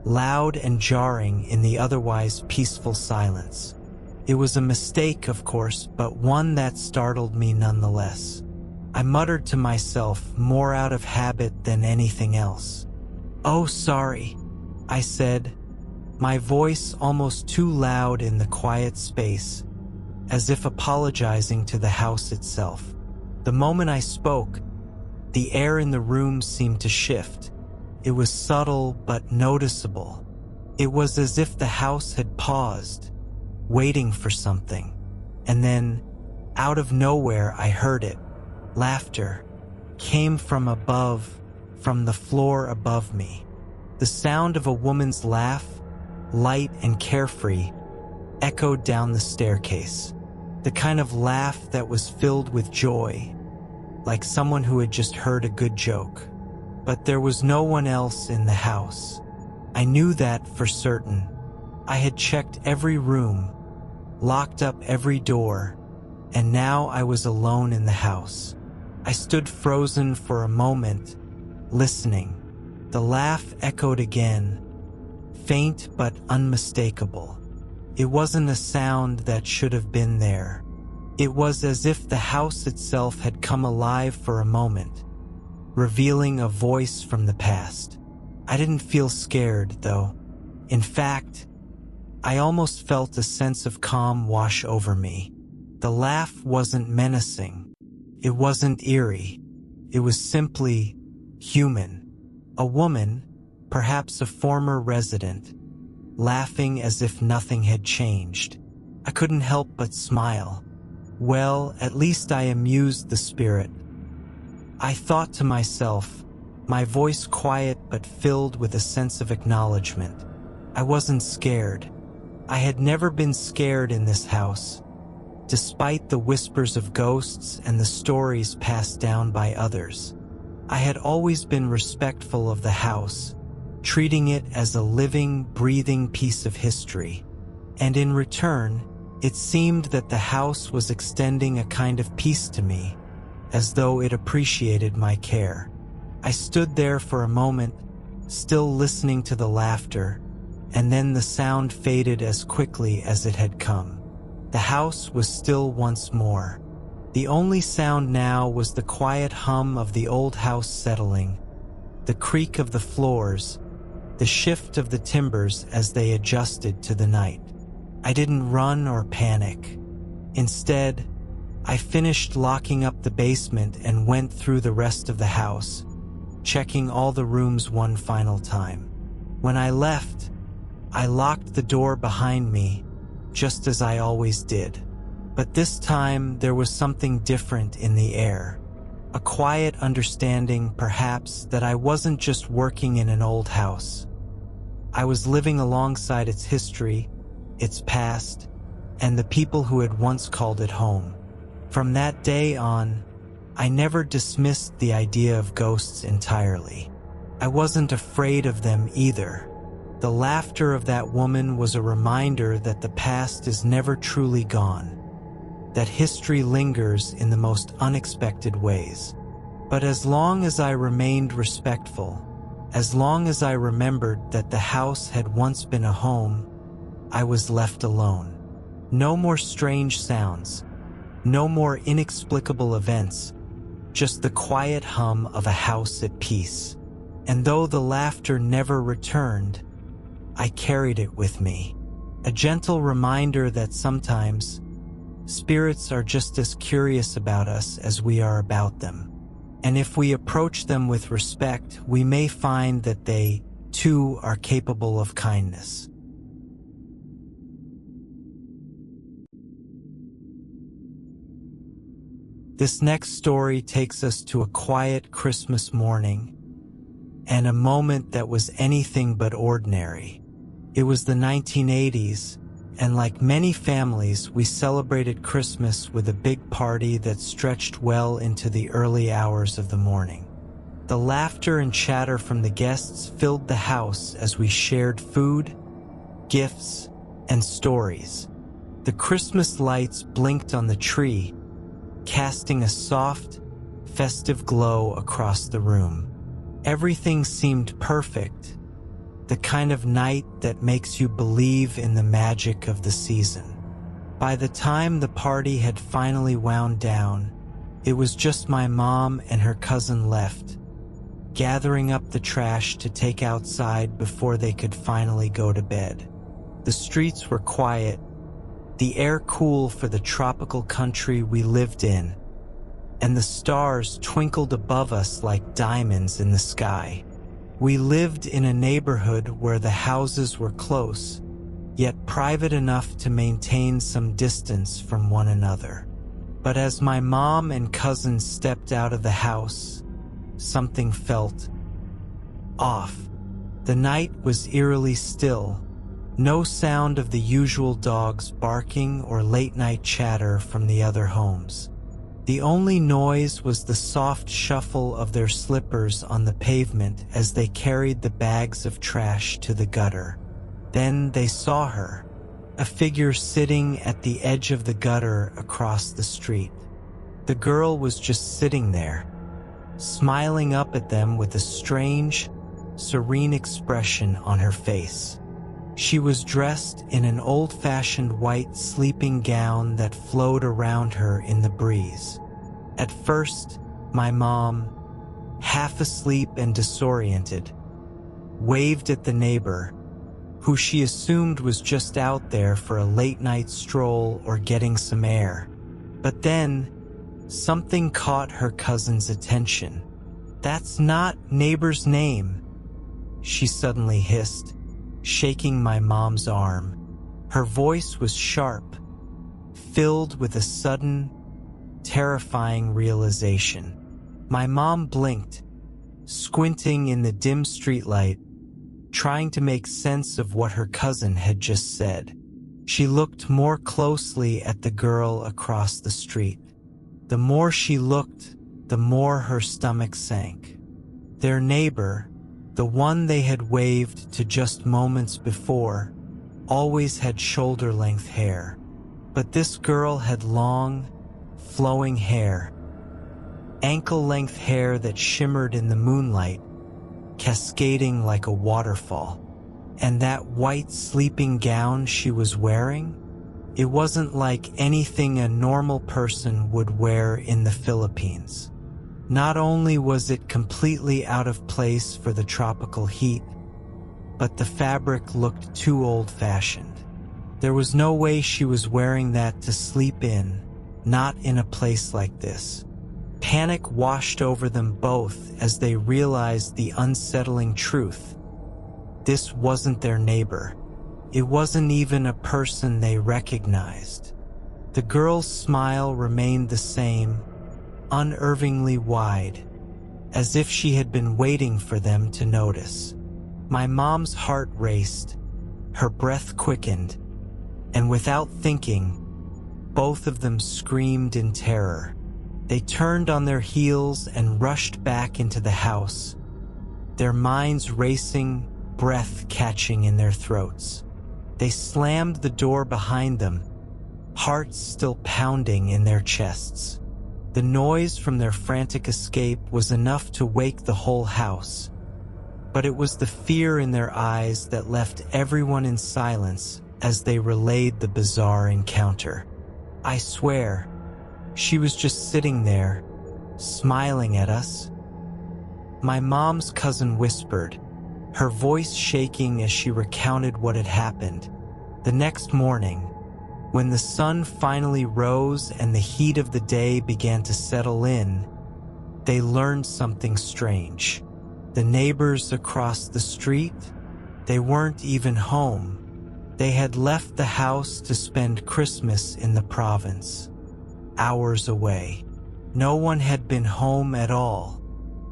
loud and jarring in the otherwise peaceful silence. It was a mistake, of course, but one that startled me nonetheless. I muttered to myself, more out of habit than anything else. "Oh, sorry," I said, my voice almost too loud in the quiet space, as if apologizing to the house itself. The moment I spoke, the air in the room seemed to shift. It was subtle but noticeable. It was as if the house had paused, waiting for something. And then, out of nowhere, I heard it. Laughter came from above, from the floor above me. The sound of a woman's laugh, light and carefree, echoed down the staircase. The kind of laugh that was filled with joy, like someone who had just heard a good joke. But there was no one else in the house. I knew that for certain. I had checked every room, locked up every door, and now I was alone in the house. I stood frozen for a moment, listening. The laugh echoed again, faint but unmistakable. It wasn't a sound that should have been there. It was as if the house itself had come alive for a moment, revealing a voice from the past. I didn't feel scared, though. In fact, I almost felt a sense of calm wash over me. The laugh wasn't menacing. It wasn't eerie. It was simply human. A woman, perhaps a former resident, laughing as if nothing had changed. I couldn't help but smile. Well, at least I amused the spirit. I thought to myself, my voice quiet but filled with a sense of acknowledgement. I wasn't scared. I had never been scared in this house, despite the whispers of ghosts and the stories passed down by others. I had always been respectful of the house, treating it as a living, breathing piece of history. And in return, it seemed that the house was extending a kind of peace to me, as though it appreciated my care. I stood there for a moment, still listening to the laughter, and then the sound faded as quickly as it had come. The house was still once more, The only sound now was the quiet hum of the old house settling, the creak of the floors, the shift of the timbers as they adjusted to the night. I didn't run or panic. Instead, I finished locking up the basement and went through the rest of the house, checking all the rooms one final time. When I left, I locked the door behind me, just as I always did. But this time there was something different in the air. A quiet understanding, perhaps, that I wasn't just working in an old house. I was living alongside its history, its past, and the people who had once called it home. From that day on, I never dismissed the idea of ghosts entirely. I wasn't afraid of them either. The laughter of that woman was a reminder that the past is never truly gone, that history lingers in the most unexpected ways. But as long as I remained respectful, as long as I remembered that the house had once been a home, I was left alone. No more strange sounds, no more inexplicable events, just the quiet hum of a house at peace. And though the laughter never returned, I carried it with me. A gentle reminder that sometimes spirits are just as curious about us as we are about them. And if we approach them with respect, we may find that they, too, are capable of kindness. This next story takes us to a quiet Christmas morning and a moment that was anything but ordinary. It was the 1980s, and like many families, we celebrated Christmas with a big party that stretched well into the early hours of the morning. The laughter and chatter from the guests filled the house as we shared food, gifts, and stories. The Christmas lights blinked on the tree, casting a soft, festive glow across the room. Everything seemed perfect, the kind of night that makes you believe in the magic of the season. By the time the party had finally wound down, it was just my mom and her cousin left, gathering up the trash to take outside before they could finally go to bed. The streets were quiet, the air cool for the tropical country we lived in, and the stars twinkled above us like diamonds in the sky. We lived in a neighborhood where the houses were close, yet private enough to maintain some distance from one another. But as my mom and cousin stepped out of the house, something felt off. The night was eerily still. No sound of the usual dogs barking or late-night chatter from the other homes. The only noise was the soft shuffle of their slippers on the pavement as they carried the bags of trash to the gutter. Then they saw her, a figure sitting at the edge of the gutter across the street. The girl was just sitting there, smiling up at them with a strange, serene expression on her face. She was dressed in an old-fashioned white sleeping gown that flowed around her in the breeze. At first, my mom, half asleep and disoriented, waved at the neighbor, who she assumed was just out there for a late-night stroll or getting some air. But then, something caught her cousin's attention. "That's not neighbor's name," she suddenly hissed, shaking my mom's arm. Her voice was sharp, filled with a sudden, terrifying realization. My mom blinked, squinting in the dim streetlight, trying to make sense of what her cousin had just said. She looked more closely at the girl across the street. The more she looked, the more her stomach sank. Their neighbor, the one they had waved to just moments before, always had shoulder-length hair. But this girl had long, flowing hair, ankle-length hair that shimmered in the moonlight, cascading like a waterfall. And that white sleeping gown she was wearing? It wasn't like anything a normal person would wear in the Philippines. Not only was it completely out of place for the tropical heat, but the fabric looked too old-fashioned. There was no way she was wearing that to sleep in, not in a place like this. Panic washed over them both as they realized the unsettling truth. This wasn't their neighbor. It wasn't even a person they recognized. The girl's smile remained the same, unnervingly wide, as if she had been waiting for them to notice. My mom's heart raced, her breath quickened, and without thinking, both of them screamed in terror. They turned on their heels and rushed back into the house, their minds racing, breath catching in their throats. They slammed the door behind them, hearts still pounding in their chests. The noise from their frantic escape was enough to wake the whole house, but it was the fear in their eyes that left everyone in silence as they relayed the bizarre encounter. I swear, she was just sitting there, smiling at us. My mom's cousin whispered, her voice shaking as she recounted what had happened. The next morning, when the sun finally rose and the heat of the day began to settle in, they learned something strange. The neighbors across the street, they weren't even home. They had left the house to spend Christmas in the province, hours away. No one had been home at all.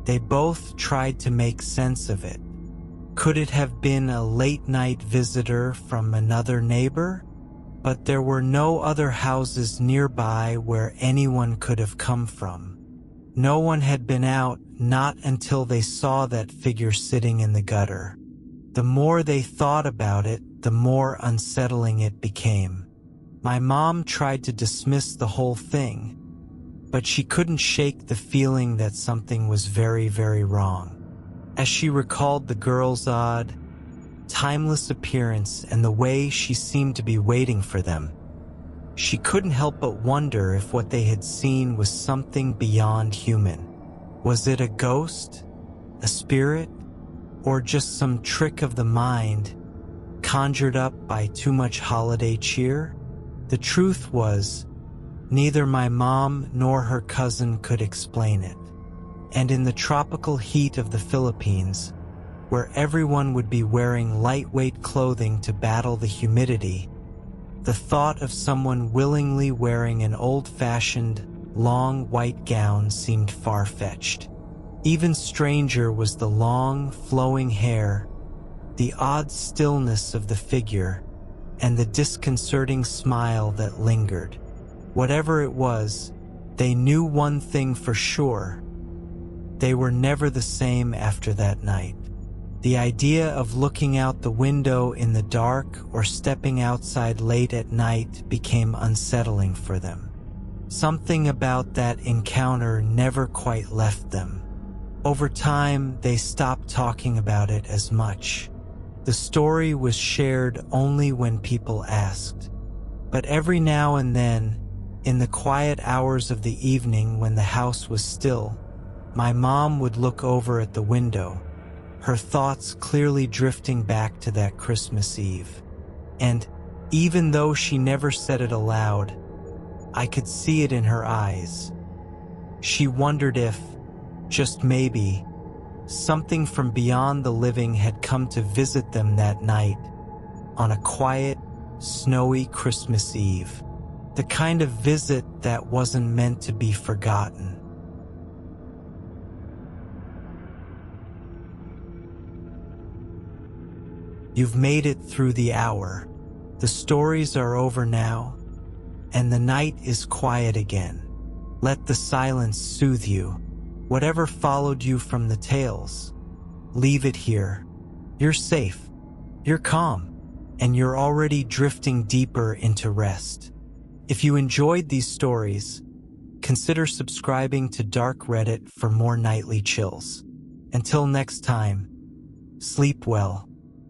They both tried to make sense of it. Could it have been a late-night visitor from another neighbor? But there were no other houses nearby where anyone could have come from. No one had been out, not until they saw that figure sitting in the gutter. The more they thought about it, the more unsettling it became. My mom tried to dismiss the whole thing, but she couldn't shake the feeling that something was very, very wrong. As she recalled the girl's odd, timeless appearance and the way she seemed to be waiting for them, she couldn't help but wonder if what they had seen was something beyond human. Was it a ghost, a spirit, or just some trick of the mind conjured up by too much holiday cheer? The truth was, neither my mom nor her cousin could explain it. And in the tropical heat of the Philippines, where everyone would be wearing lightweight clothing to battle the humidity, the thought of someone willingly wearing an old-fashioned, long white gown seemed far-fetched. Even stranger was the long, flowing hair, the odd stillness of the figure, and the disconcerting smile that lingered. Whatever it was, they knew one thing for sure. They were never the same after that night. The idea of looking out the window in the dark or stepping outside late at night became unsettling for them. Something about that encounter never quite left them. Over time, they stopped talking about it as much. The story was shared only when people asked. But every now and then, in the quiet hours of the evening when the house was still, my mom would look over at the window, her thoughts clearly drifting back to that Christmas Eve. And even though she never said it aloud, I could see it in her eyes. She wondered if, just maybe, something from beyond the living had come to visit them that night, on a quiet, snowy Christmas Eve. The kind of visit that wasn't meant to be forgotten. You've made it through the hour. The stories are over now, and the night is quiet again. Let the silence soothe you. Whatever followed you from the tales, leave it here. You're safe, you're calm, and you're already drifting deeper into rest. If you enjoyed these stories, consider subscribing to Dark Reddit for more nightly chills. Until next time, sleep well.